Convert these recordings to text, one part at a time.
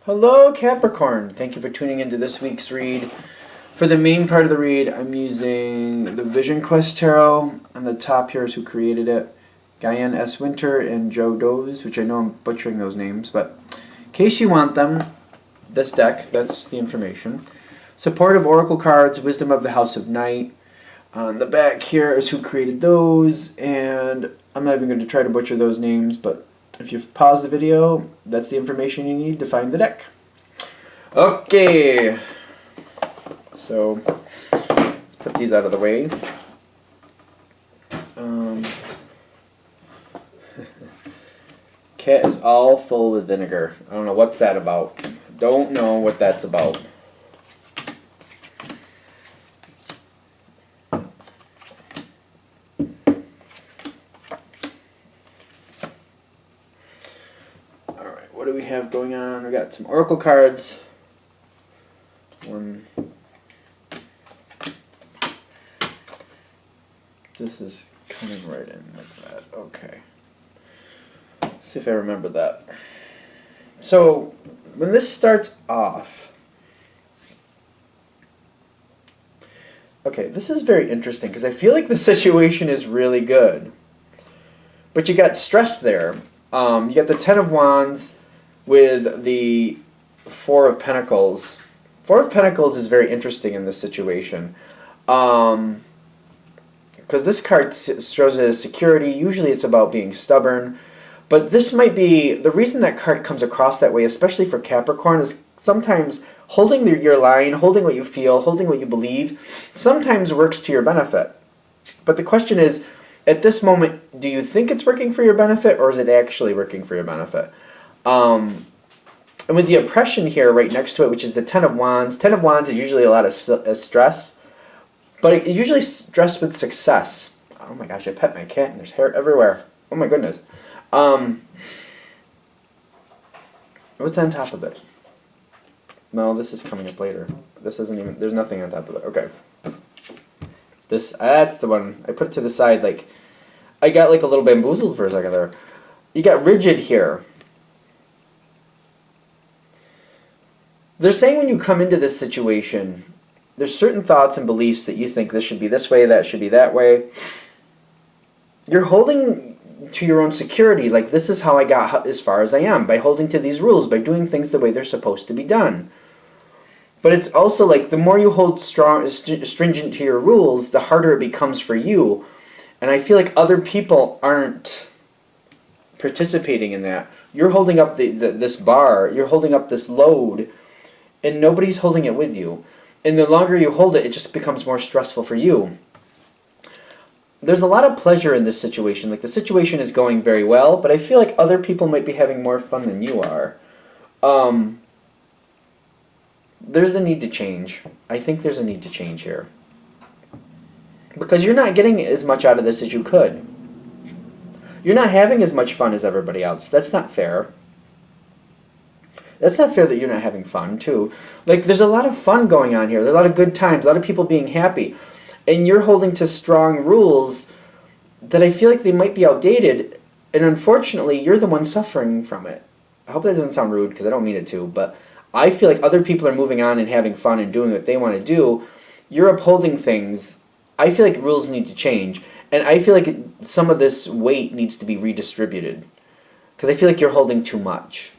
Hello, Capricorn. Thank you for tuning into this week's read. For the main part of the read, I'm using the Vision Quest Tarot. On the top here is who created it. Guyan S. Winter and Joe Doze, which I know I'm butchering those names, but in case you want them, this deck, that's the information. Supportive Oracle cards, Wisdom of the House of Night. On the back here is who created those, and I'm not even going to try to butcher those names, but if you pause the video, that's the information you need to find the deck. Okay, so let's put these out of the way. Cat is all full with vinegar. I don't know what's that about. Don't know what that's about. What do we have going on? We got some Oracle cards. One. This is coming right in like that. Okay. Let's see if I remember that. So, when this starts off... Okay, this is very interesting because I feel like the situation is really good. But you got stress there. You got the Ten of Wands with the Four of Pentacles. Four of Pentacles is very interesting in this situation. Because this card shows it as security. Usually it's about being stubborn. But this might be... The reason that card comes across that way, especially for Capricorn, is sometimes holding your line, holding what you feel, holding what you believe, sometimes works to your benefit. But the question is, at this moment, do you think it's working for your benefit, or is it actually working for your benefit? And with the oppression here right next to it, which is the Ten of Wands. Ten of Wands is usually a lot of stress, but it's usually stress with success. Oh my gosh, I pet my cat and there's hair everywhere. Oh my goodness. What's on top of it? No, this is coming up later. This isn't even, there's nothing on top of it. Okay. That's the one. I put it to the side like, I got like a little bamboozled for a second there. You got rigid here. They're saying when you come into this situation, there's certain thoughts and beliefs that you think this should be this way, that should be that way. You're holding to your own security, like this is how I got as far as I am, by holding to these rules, by doing things the way they're supposed to be done. But it's also like the more you hold stringent to your rules, the harder it becomes for you. And I feel like other people aren't participating in that. You're holding up this bar, you're holding up this load, and nobody's holding it with you. And the longer you hold it, it just becomes more stressful for you. There's a lot of pleasure in this situation. Like the situation is going very well, but I feel like other people might be having more fun than you are. There's a need to change. I think there's a need to change here. Because you're not getting as much out of this as you could. You're not having as much fun as everybody else. That's not fair. That's not fair that you're not having fun, too. Like, there's a lot of fun going on here. There's a lot of good times, a lot of people being happy. And you're holding to strong rules that I feel like they might be outdated. And unfortunately, you're the one suffering from it. I hope that doesn't sound rude, because I don't mean it to. But I feel like other people are moving on and having fun and doing what they want to do. You're upholding things. I feel like rules need to change. And I feel like some of this weight needs to be redistributed. Because I feel like you're holding too much.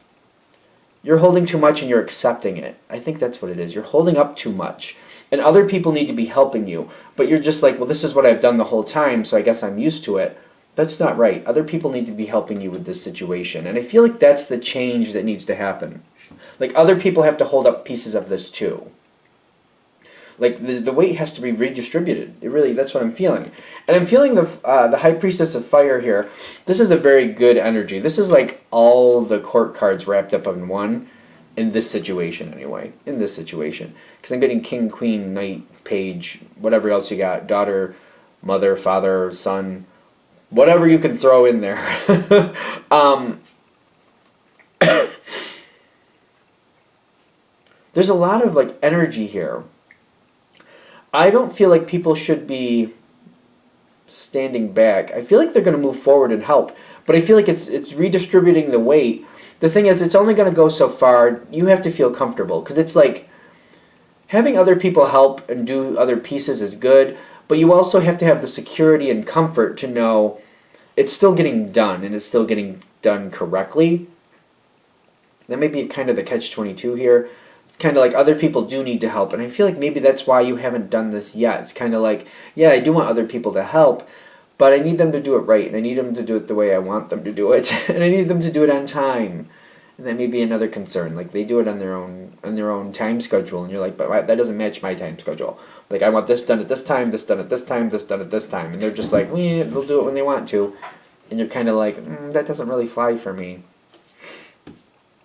You're holding too much and you're accepting it. I think that's what it is. You're holding up too much. And other people need to be helping you. But you're just like, well, this is what I've done the whole time, so I guess I'm used to it. That's not right. Other people need to be helping you with this situation. And I feel like that's the change that needs to happen. Like, other people have to hold up pieces of this too. Like, the weight has to be redistributed. It really, that's what I'm feeling. And I'm feeling the High Priestess of Fire here. This is a very good energy. This is like all the court cards wrapped up in one. In this situation, anyway. In this situation. Because I'm getting King, Queen, Knight, Page, whatever else you got. Daughter, mother, father, son. Whatever you can throw in there. There's a lot of like energy here. I don't feel like people should be standing back. I feel like they're going to move forward and help, but I feel like it's redistributing the weight the thing is, it's only going to go so far. You have to feel comfortable, because it's like having other people help and do other pieces is good, but you also have to have the security and comfort to know it's still getting done and it's still getting done correctly. That may be kind of the catch-22 here. It's kind of like other people do need to help, and I feel like maybe that's why you haven't done this yet. It's kind of like, yeah, I do want other people to help, but I need them to do it right, and I need them to do it the way I want them to do it, and I need them to do it on time. And that may be another concern. Like, they do it on their own time schedule, and you're like, but that doesn't match my time schedule. Like, I want this done at this time, this done at this time, this done at this time, and they're just like, they'll do it when they want to, and you're kind of like, that doesn't really fly for me.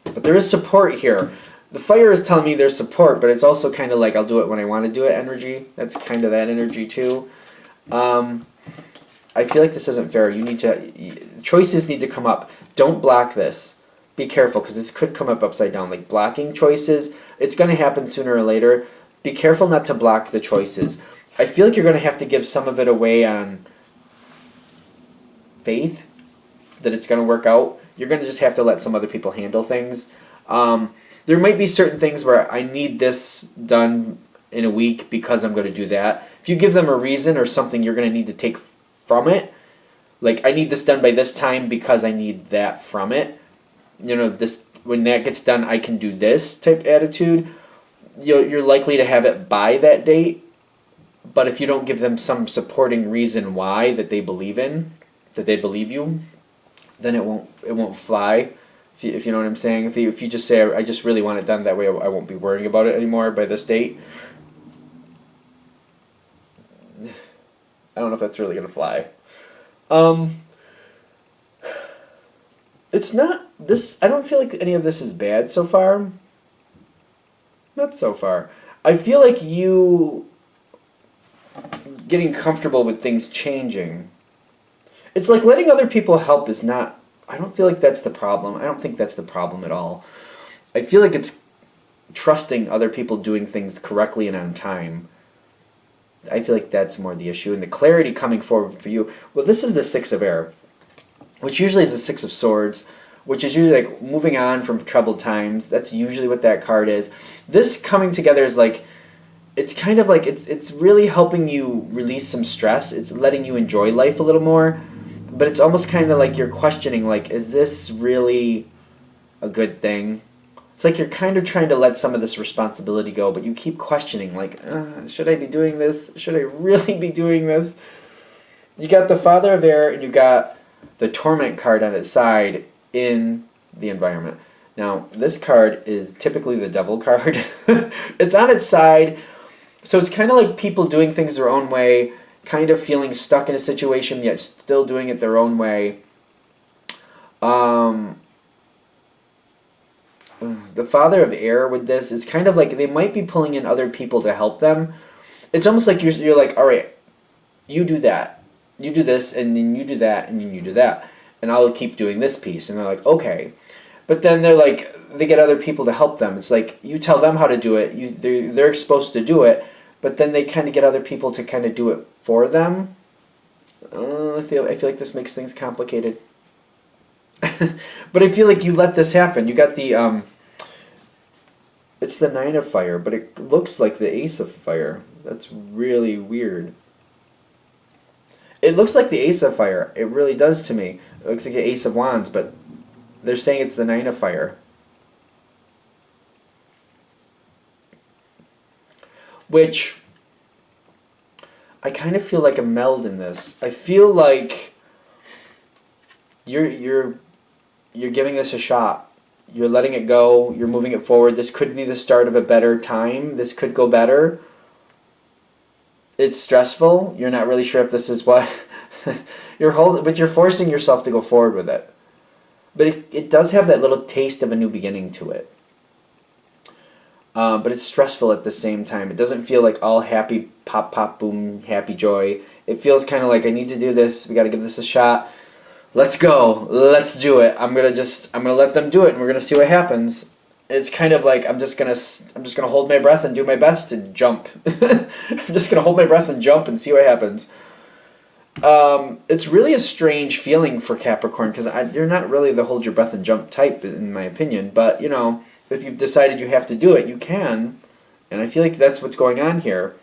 But there is support here. The fire is telling me there's support, but it's also kind of like, I'll do it when I want to do it energy. That's kind of that energy too. I feel like this isn't fair. Choices need to come up. Don't block this. Be careful, because this could come up upside down. Like, blocking choices, it's going to happen sooner or later. Be careful not to block the choices. I feel like you're going to have to give some of it away on faith that it's going to work out. You're going to just have to let some other people handle things. There might be certain things where I need this done in a week because I'm going to do that. If you give them a reason or something you're going to need to take from it, like, I need this done by this time because I need that from it. This, when that gets done, I can do this type attitude. You're likely to have it by that date, but if you don't give them some supporting reason why that they believe you, then it won't fly. If you know what I'm saying. If you just say, I just really want it done that way, I won't be worrying about it anymore by this date. I don't know if that's really gonna fly. It's not this. I don't feel like any of this is bad so far. Not so far. I feel like you getting comfortable with things changing. It's like letting other people help is not. I don't feel like that's the problem. I don't think that's the problem at all. I feel like it's trusting other people doing things correctly and on time. I feel like that's more the issue. And the clarity coming forward for you. Well, this is the Six of Air, which usually is the Six of Swords, which is usually like moving on from troubled times. That's usually what that card is. This coming together is like, it's kind of like, it's really helping you release some stress. It's letting you enjoy life a little more. But it's almost kind of like you're questioning, like, is this really a good thing? It's like you're kind of trying to let some of this responsibility go, but you keep questioning, like, should I be doing this? Should I really be doing this? You got the Father of Air, and you got the Torment card on its side in the environment. Now, this card is typically the Devil card. It's on its side, so it's kind of like people doing things their own way, kind of feeling stuck in a situation, yet still doing it their own way. The Father of Air with this is kind of like they might be pulling in other people to help them. It's almost like you're like, all right, you do that, you do this, and then you do that, and then you do that, and I'll keep doing this piece. And they're like, okay. But then they're like, they get other people to help them. It's like you tell them how to do it. They're supposed to do it, but then they kind of get other people to kind of do it for them. I feel like this makes things complicated. But I feel like you let this happen. You got the it's the Nine of Fire, but it looks like the Ace of Fire. That's really weird. It looks like the Ace of Fire. It really does to me. It looks like the Ace of Wands, but they're saying it's the Nine of Fire. Which I kind of feel like a meld in this. I feel like you're giving this a shot. You're letting it go. You're moving it forward. This could be the start of a better time. This could go better. It's stressful. You're not really sure if this is what but you're forcing yourself to go forward with it. But it does have that little taste of a new beginning to it. But it's stressful at the same time. It doesn't feel like all happy, pop, pop, boom, happy joy. It feels kind of like, I need to do this. We got to give this a shot. Let's go. Let's do it. I'm gonna let them do it, and we're gonna see what happens. It's kind of like I'm just gonna hold my breath and do my best to jump. I'm just gonna hold my breath and jump and see what happens. It's really a strange feeling for Capricorn because you're not really the hold your breath and jump type, in my opinion. But, if you've decided you have to do it, you can. And I feel like that's what's going on here.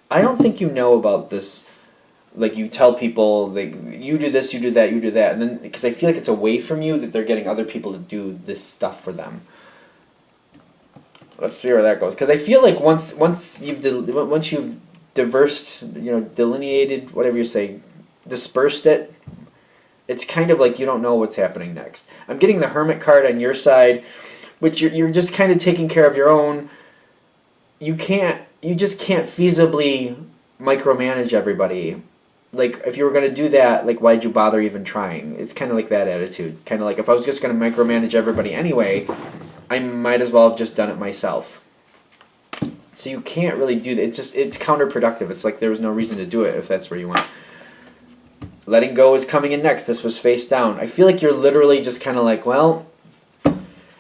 I don't think you know about this. Like, you tell people, like, you do this, you do that, you do that. And then, because I feel like it's away from you that they're getting other people to do this stuff for them. Let's see where that goes. Because I feel like once you've delineated, whatever you say, dispersed it, it's kind of like you don't know what's happening next. I'm getting the Hermit card on your side, which you're just kind of taking care of your own. You just can't feasibly micromanage everybody. Like, if you were going to do that, like, why'd you bother even trying? It's kind of like that attitude. Kind of like, if I was just going to micromanage everybody anyway, I might as well have just done it myself. So you can't really do that. It's counterproductive. It's like there was no reason to do it if that's where you went. Letting go is coming in next. This was face down. I feel like you're literally just kind of like, well,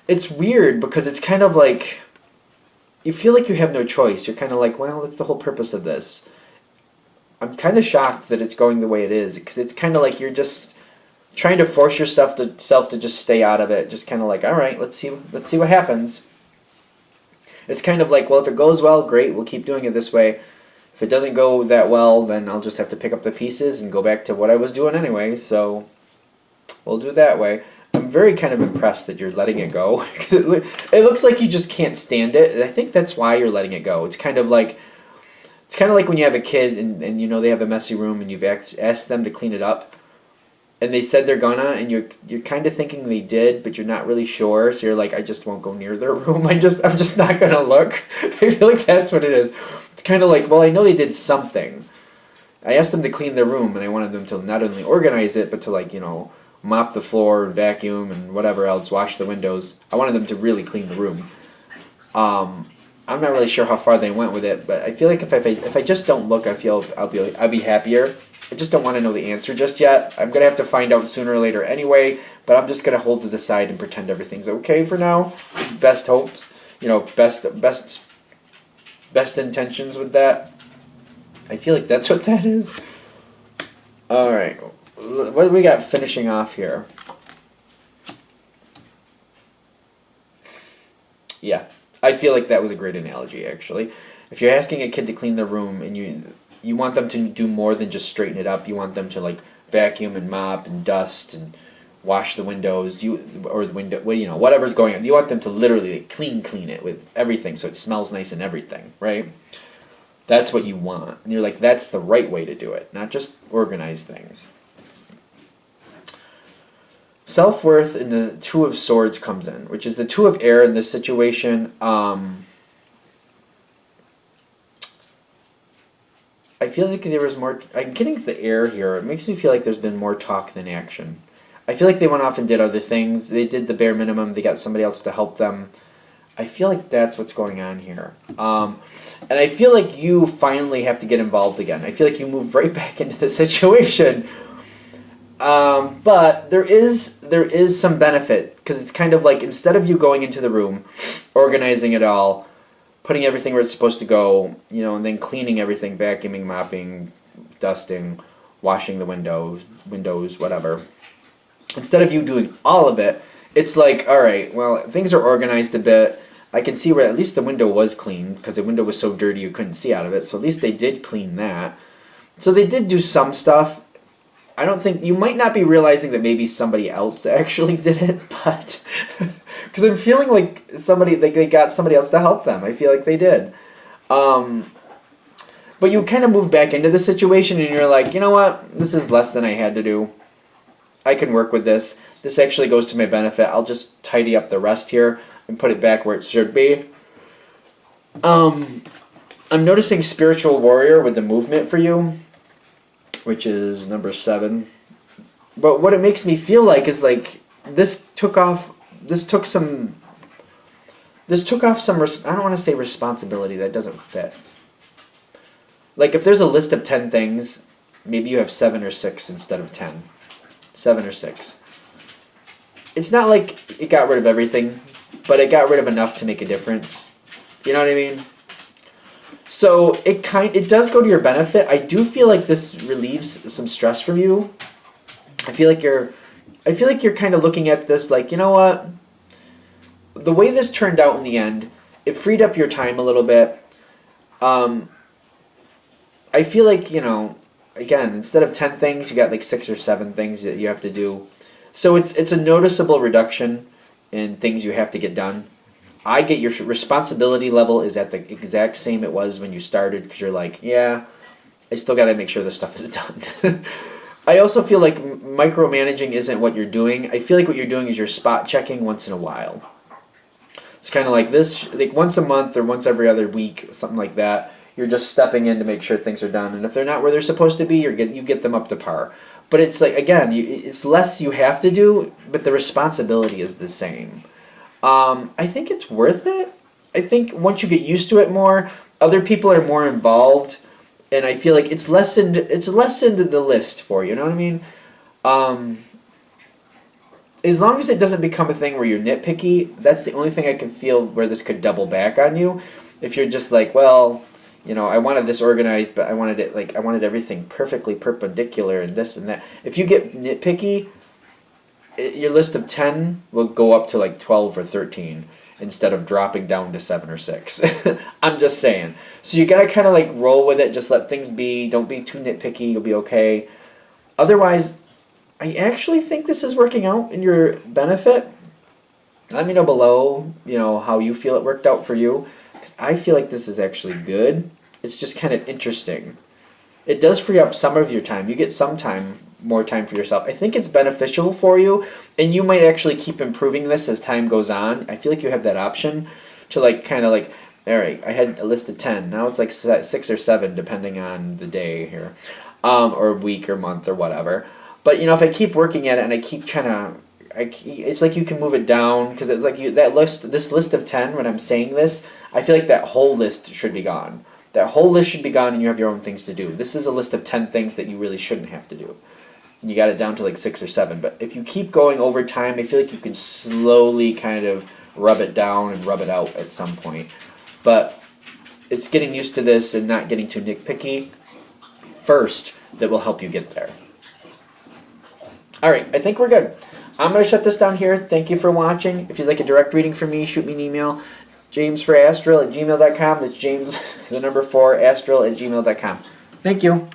it's weird because it's kind of like, you feel like you have no choice. You're kind of like, well, that's the whole purpose of this. I'm kind of shocked that it's going the way it is because it's kind of like you're just trying to force yourself to just stay out of it. Just kind of like, all right, let's see what happens. It's kind of like, well, if it goes well, great, we'll keep doing it this way. If it doesn't go that well, then I'll just have to pick up the pieces and go back to what I was doing anyway. So we'll do it that way. I'm very kind of impressed that you're letting it go. It looks like you just can't stand it. And I think that's why you're letting it go. It's kind of like when you have a kid and they have a messy room and you've asked them to clean it up. And they said they're gonna, and you're kind of thinking they did, but you're not really sure. So you're like, I just won't go near their room. I'm just not gonna look. I feel like that's what it is. It's kind of like, well, I know they did something. I asked them to clean their room, and I wanted them to not only organize it, but to mop the floor, vacuum, and whatever else, wash the windows. I wanted them to really clean the room. I'm not really sure how far they went with it, but I feel like if I just don't look, I feel I'll be happier. I just don't want to know the answer just yet. I'm going to have to find out sooner or later anyway, but I'm just going to hold to the side and pretend everything's okay for now. Best hopes, best intentions with that. I feel like that's what that is. All right. What do we got finishing off here? Yeah. I feel like that was a great analogy, actually. If you're asking a kid to clean their room and you want them to do more than just straighten it up. You want them to vacuum and mop and dust and wash the windows. Whatever's going on. You want them to literally clean it with everything so it smells nice and everything, right? That's what you want. And you're like, that's the right way to do it, not just organize things. Self-worth in the Two of Swords comes in, which is the Two of Air in this situation. I feel like there was more. I'm getting the air here. It makes me feel like there's been more talk than action. I feel like they went off and did other things. They did the bare minimum. They got somebody else to help them. I feel like that's what's going on here. And I feel like you finally have to get involved again. I feel like you move right back into the situation. But there is some benefit because it's kind of like instead of you going into the room, organizing it all, putting everything where it's supposed to go, and then cleaning everything, vacuuming, mopping, dusting, washing the windows, whatever. Instead of you doing all of it, it's like, all right, well, things are organized a bit. I can see where at least the window was clean because the window was so dirty you couldn't see out of it. So at least they did clean that. So they did do some stuff. I don't think, you might not be realizing that maybe somebody else actually did it, but because I'm feeling like they got somebody else to help them. I feel like they did. But you kind of move back into the situation and you're like, you know what? This is less than I had to do. I can work with this. This actually goes to my benefit. I'll just tidy up the rest here and put it back where it should be. I'm noticing Spiritual Warrior with the movement for you, which is number 7. But what it makes me feel like is like this took off some, I don't want to say responsibility, that doesn't fit. Like if there's a list of 10 things, maybe you have 7 or 6 instead of 10. 7 or 6. It's not like it got rid of everything, but it got rid of enough to make a difference. You know what I mean? So it does go to your benefit. I do feel like this relieves some stress from you. I feel like you're kind of looking at this like, you know what? The way this turned out in the end, it freed up your time a little bit. I feel like, again, instead of 10 things, you got like 6 or 7 things that you have to do. So it's a noticeable reduction in things you have to get done. I get your responsibility level is at the exact same it was when you started, because you're like, yeah, I still got to make sure this stuff is done. I also feel like micromanaging isn't what you're doing. I feel like what you're doing is you're spot checking once in a while. It's kind of like this, like once a month or once every other week, something like that. You're just stepping in to make sure things are done, and if they're not where they're supposed to be, you get them up to par. But it's like, again, it's less you have to do, but the responsibility is the same. I think it's worth it. I think once you get used to it more, other people are more involved, and I feel like it's lessened the list for you. You know what I mean? As long as it doesn't become a thing where you're nitpicky, that's the only thing I can feel where this could double back on you. If you're just like, well, I wanted this organized, but I wanted everything perfectly perpendicular and this and that. If you get nitpicky, your list of 10 will go up to like 12 or 13 instead of dropping down to 7 or 6. I'm just saying. So you gotta kind of like roll with it. Just let things be. Don't be too nitpicky. You'll be okay. Otherwise, I actually think this is working out in your benefit. Let me know below, how you feel it worked out for you. Because I feel like this is actually good. It's just kind of interesting. It does free up some of your time. You get more time for yourself. I think it's beneficial for you, and you might actually keep improving this as time goes on. I feel like you have that option to all right, I had a list of 10. Now it's like 6 or 7, depending on the day here, or week or month or whatever. But if I keep working at it and I keep it's like you can move it down, because it's like this list of 10. When I'm saying this, I feel like that whole list should be gone. That whole list should be gone, and you have your own things to do. This is a list of 10 things that you really shouldn't have to do. And you got it down to like 6 or 7. But if you keep going over time, I feel like you can slowly kind of rub it down and rub it out at some point. But it's getting used to this and not getting too nitpicky first that will help you get there. All right, I think we're good. I'm going to shut this down here. Thank you for watching. If you'd like a direct reading from me, shoot me an email. jamesforastral@gmail.com. That's James, the number 4, astral@gmail.com. Thank you.